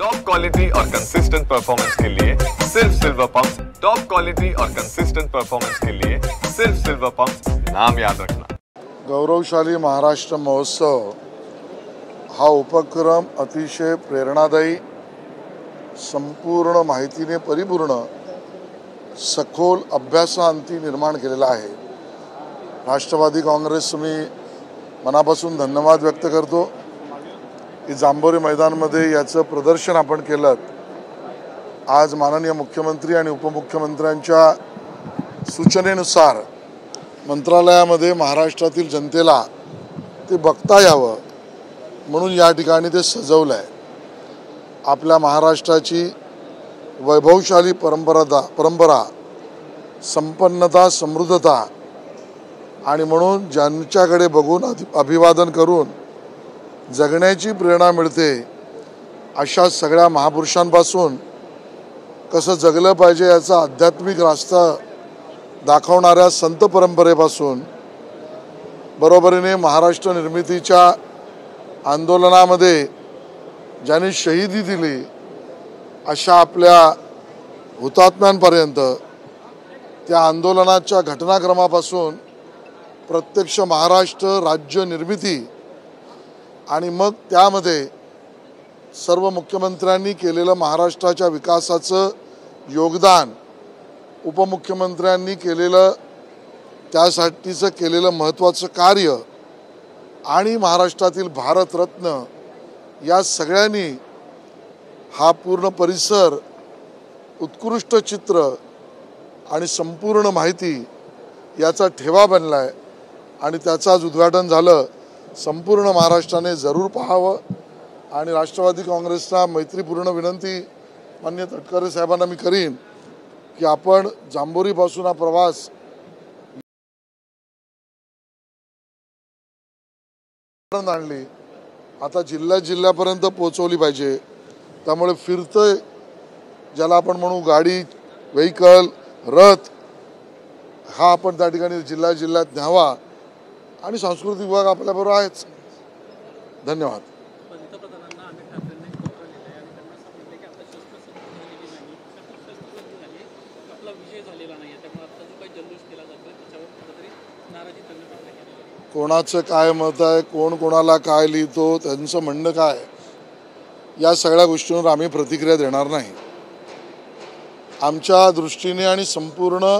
Top quality और consistent performance के लिए सिर्फ सिल्वर पंप्स। टॉप क्वालिटी और कंसिस्टेंट परफॉर्मेंस के लिए सिर्फ सिल्वर पंप्स, नाम याद रखना। गौरवशाली महाराष्ट्र महोत्सव हा उपक्रम अतिशय प्रेरणादायी, संपूर्ण माहितीने परिपूर्ण, सखोल अभ्यासांती निर्माण केलेला आहे। राष्ट्रवादी काँग्रेस मी मनापासून धन्यवाद व्यक्त करतो की जांभोरी मैदानामध्ये याचं प्रदर्शन आपण केलं। आज माननीय मुख्यमंत्री आणि उपमुख्यमंत्र्यांच्या सूचनेनुसार मंत्रालयामध्ये महाराष्ट्रातील जनतेला ते बघता यावं म्हणून या ठिकाणी ते सजवलं आहे। आपल्या महाराष्ट्राची वैभवशाली परंपरा, संपन्नता, समृद्धता आणि म्हणून ज्यांच्याकडे बघून अभिवादन करून जगण्याची प्रेरणा मिळते अशा सगळ्या महापुरुषांपासून कसं जगलं पाहिजे याचा आध्यात्मिक रास्ता दाखवणाऱ्या संत परंपरेपासून बरोबरीने महाराष्ट्र निर्मितीच्या आंदोलनामध्ये ज्यांनी शहीदी दिली अशा आपल्या हुतात्म्यांपर्यंत, त्या आंदोलनाच्या घटनाक्रमापासून प्रत्यक्ष महाराष्ट्र राज्य निर्मिती आणि मग त्यामध्ये सर्व मुख्यमंत्र्यांनी केलेलं महाराष्ट्राच्या विकासाचं योगदान, उपमुख्यमंत्र्यांनी केलेलं त्यासाठीचं केलेलं महत्त्वाचं कार्य आणि महाराष्ट्रातील भारतरत्न या सगळ्यांनी हा पूर्ण परिसर, उत्कृष्ट चित्र आणि संपूर्ण माहिती याचा ठेवा बनला आहे आणि त्याचं आज उद्घाटन झालं। संपूर्ण महाराष्ट्राने जरूर पाहावं आणि राष्ट्रवादी काँग्रेसचा मैत्रीपूर्ण विनंती माननीय तटकरे साहेबांना मी करीन की आपण जांभोरीपासून हा प्रवास आणली आता जिल्ह्यापर्यंत पोहोचवली पाहिजे। त्यामुळे फिरतं ज्याला आपण म्हणू गाडी, व्हेकल, रथ हा आपण त्या ठिकाणी जिल्ह्यात न्यावा आणि सांस्कृतिक विभाग आपल्याबरोबर आहेच। धन्यवाद। कोणाचं काय मत आहे, कोण कोणाला काय लिहितो, त्यांचं म्हणणं काय, या सगळ्या गोष्टींवर आम्ही प्रतिक्रिया देणार नाही। आमच्या दृष्टीने आणि संपूर्ण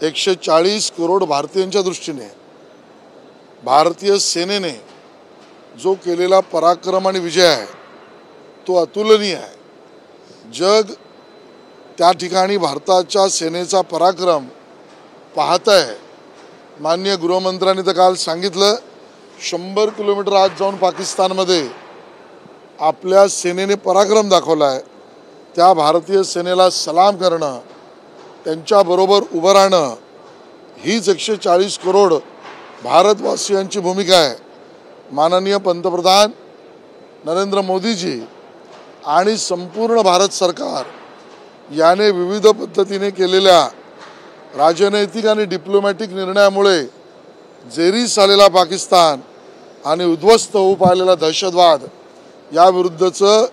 140 करोड भारतीयांच्या दृष्टीने भारतीय सेनेने जो केलेला पराक्रम आणि विजय आहे तो अतुलनीय आहे। जग त्या ठिकाणी भारताच्या सेनेचा पराक्रम पाहत आहे। माननीय गृहमंत्र्यांनी तर काल सांगितलं 100 किलोमीटर आत जाऊन पाकिस्तानमध्ये आपल्या सेनेने पराक्रम दाखवला आहे। त्या भारतीय सेनेला सलाम करणं, त्यांच्याबरोबर उभं राहणं हीच 140 करोड भारतवासियांची भूमिका आहे। माननीय पंतप्रधान नरेंद्र मोदीजी आणि संपूर्ण भारत सरकार याने विविध पद्धतीने केलेल्या राजनैतिक आणि डिप्लोमॅटिक निर्णयामुळे जेरीस आलेला पाकिस्तान आणि उद्ध्वस्त होऊ पाहिलेला दहशतवाद याविरुद्धचं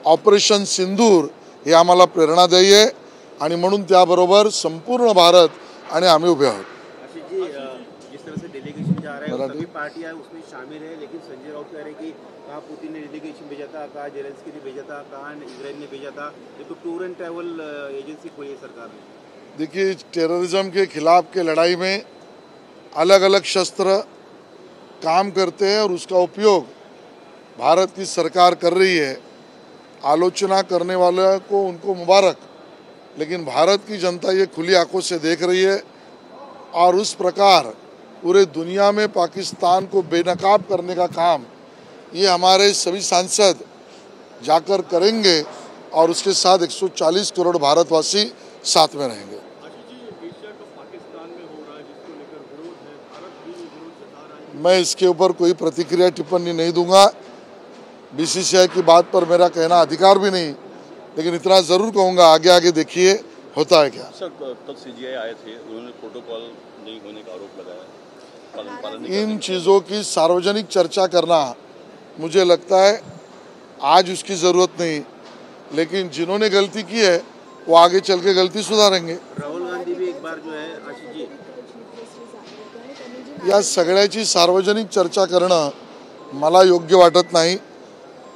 ऑपरेशन सिंदूर हे आम्हाला प्रेरणादायी आहे आणि म्हणून त्याबरोबर संपूर्ण भारत आणि आम्ही उभे आहोत। सभी पार्टियां उसमें शामिल है, लेकिन संजय राउत कह रहे हैं कि कहाँ पुतिन ने डेलीगेशन भेजा था, कहाँ जेलेंस्की ने भेजा था, कहाँ इजराइल ने भेजा था। ये तो टूर एंड ट्रैवल एजेंसी खोली है सरकार ने। देखिए, टेररिज्म के खिलाफ के लड़ाई में अलग अलग शस्त्र काम करते हैं और उसका उपयोग भारत की सरकार कर रही है। आलोचना करने वालों को उनको मुबारक, लेकिन भारत की जनता ये खुली आंखों से देख रही है और उस प्रकार पूरे दुनिया में पाकिस्तान को बेनकाब करने का काम ये हमारे सभी सांसद जाकर करेंगे और उसके साथ 140 करोड़ भारतवासी साथ में रहेंगे। मैं इसके ऊपर कोई प्रतिक्रिया टिप्पणी नहीं दूंगा। बीसीसीआई की बात पर मेरा कहना अधिकार भी नहीं, लेकिन इतना जरूर कहूंगा आगे आगे देखिए होता है क्या। सर, कल सीजीआई आए थे, उन्होंने प्रोटोकॉल नहीं होने का आरोप लगाया। इन चीज़ों की सार्वजनिक चर्चा करना मुझे लगता है आज उसकी ज़रूरत नहीं। लेकिन जिन्होंने गलती की है वो आगे चल के गलती सुधारेंगे। राहुल गांधी भी एक बार जो है आशीष जी या सगळ्याची सार्वजनिक चर्चा करणं मला योग्य वाटत नाही,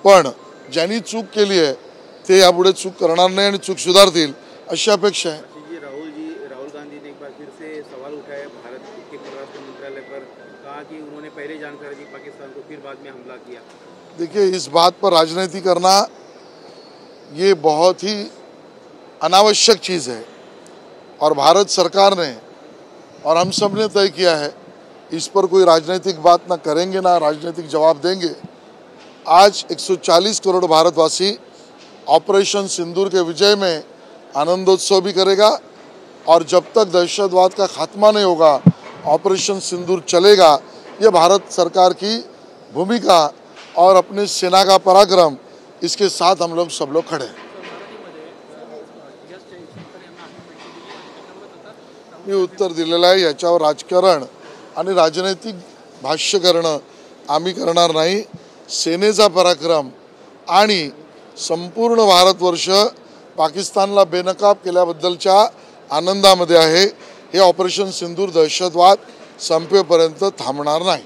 पण ज्यांनी चूक केली आहे ते यापुढे चूक करणार नाही आणि चूक सुधारतील अशी अपेक्षा आहे। राहुल गांधी ने एक बार फिर से सवाल उठाया भारत के परराष्ट्र मंत्रालय पर, कहा कि उन्होंने पहले जानकारी दी पाकिस्तान को, फिर बाद में हमला किया। देखिए, इस बात पर राजनीति करना ये बहुत ही अनावश्यक चीज़ है और भारत सरकार ने और हम सब ने तय किया है इस पर कोई राजनीतिक बात ना करेंगे ना राजनीतिक जवाब देंगे। आज 140 करोड़ भारतवासी ऑपरेशन सिंदूर के विजय में आनंदोत्सव भी करेगा और जब तक दहशतवाद का खात्मा नहीं होगा ऑपरेशन सिंदूर चलेगा। ये भारत सरकार की भूमिका और अपने सेना का पराक्रम, इसके साथ हम लोग सब लोग खड़े हैं। मी उत्तर दिलेलं आहे, याच्यावर राजकारण आणि राजनैतिक भाष्य करणं आम्ही करणार नाही। सेनेचा पराक्रम आणि संपूर्ण भारतवर्ष पाकिस्तानला बेनकाब केल्याबद्दलच्या आनंदामध्ये आहे। हे ऑपरेशन सिंदूर दहशतवाद संपेपर्यंत थांबणार नाही।